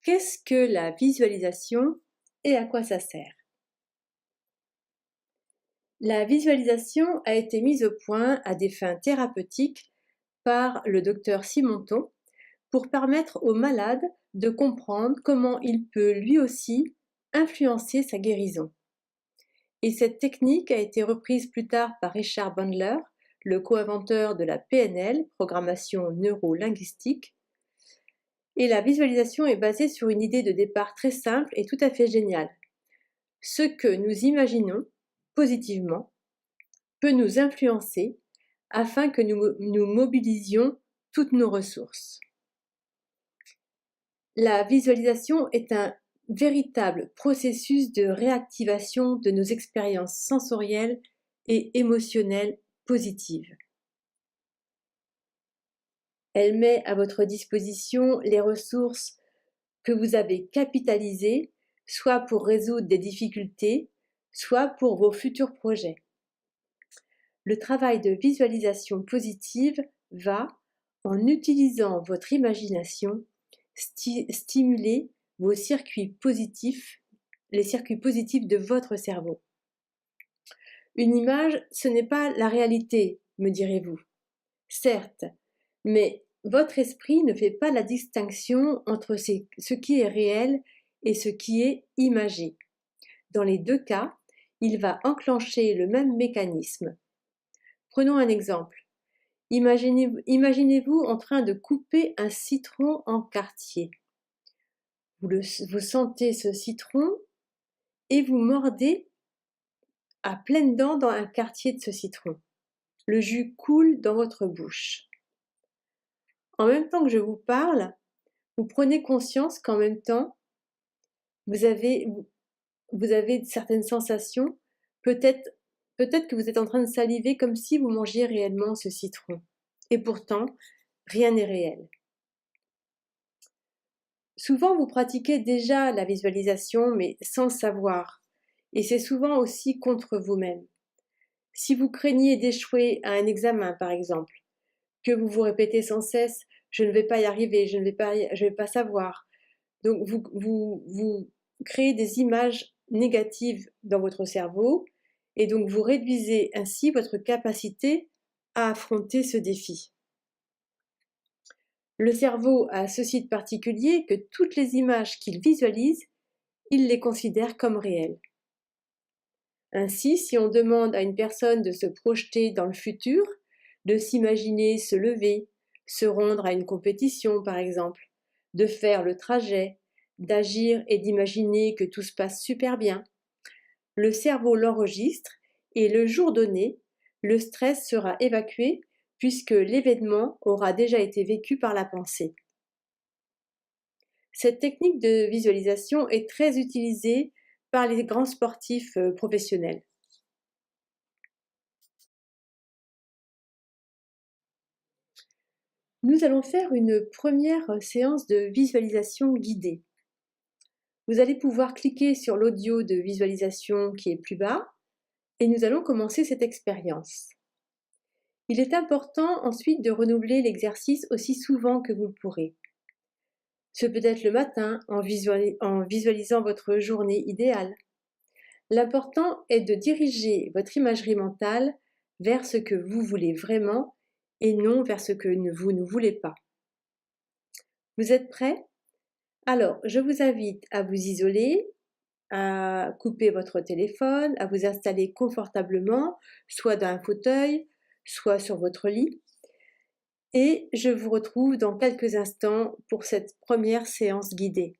Qu'est-ce que la visualisation et à quoi ça sert? La visualisation a été mise au point à des fins thérapeutiques par le docteur Simonton pour permettre aux malades de comprendre comment il peut lui aussi influencer sa guérison. Et cette technique a été reprise plus tard par Richard Bandler, le co-inventeur de la PNL, programmation neuro-linguistique. Et la visualisation est basée sur une idée de départ très simple et tout à fait géniale. Ce que nous imaginons positivement peut nous influencer afin que nous mobilisions toutes nos ressources. La visualisation est un véritable processus de réactivation de nos expériences sensorielles et émotionnelles positives. Elle met à votre disposition les ressources que vous avez capitalisées, soit pour résoudre des difficultés, soit pour vos futurs projets. Le travail de visualisation positive va, en utilisant votre imagination, stimuler vos circuits positifs, les circuits positifs de votre cerveau. Une image, ce n'est pas la réalité, me direz-vous. Certes, mais votre esprit ne fait pas la distinction entre ce qui est réel et ce qui est imagé. Dans les deux cas, il va enclencher le même mécanisme. Prenons un exemple. Imaginez-vous en train de couper un citron en quartiers. Vous sentez ce citron et vous mordez à pleines dents dans un quartier de ce citron. Le jus coule dans votre bouche. En même temps que je vous parle, vous prenez conscience qu'en même temps, vous avez certaines sensations. Peut-être que vous êtes en train de saliver comme si vous mangiez réellement ce citron. Et pourtant, rien n'est réel. Souvent, vous pratiquez déjà la visualisation, mais sans le savoir. Et c'est souvent aussi contre vous-même. Si vous craignez d'échouer à un examen, par exemple, que vous vous répétez sans cesse « je ne vais pas y arriver, je ne vais pas savoir », donc vous créez des images négatives dans votre cerveau et donc vous réduisez ainsi votre capacité à affronter ce défi. Le cerveau a ceci de particulier que toutes les images qu'il visualise, il les considère comme réelles. Ainsi, si on demande à une personne de se projeter dans le futur, de s'imaginer se lever, se rendre à une compétition par exemple, de faire le trajet, d'agir et d'imaginer que tout se passe super bien, le cerveau l'enregistre et le jour donné, le stress sera évacué puisque l'événement aura déjà été vécu par la pensée. Cette technique de visualisation est très utilisée par les grands sportifs professionnels. Nous allons faire une première séance de visualisation guidée. Vous allez pouvoir cliquer sur l'audio de visualisation qui est plus bas et nous allons commencer cette expérience. Il est important ensuite de renouveler l'exercice aussi souvent que vous le pourrez. Ce peut être le matin en visualisant votre journée idéale. L'important est de diriger votre imagerie mentale vers ce que vous voulez vraiment et non vers ce que vous ne voulez pas. Vous êtes prêts? Alors, je vous invite à vous isoler, à couper votre téléphone, à vous installer confortablement, soit dans un fauteuil, soit sur votre lit. Et je vous retrouve dans quelques instants pour cette première séance guidée.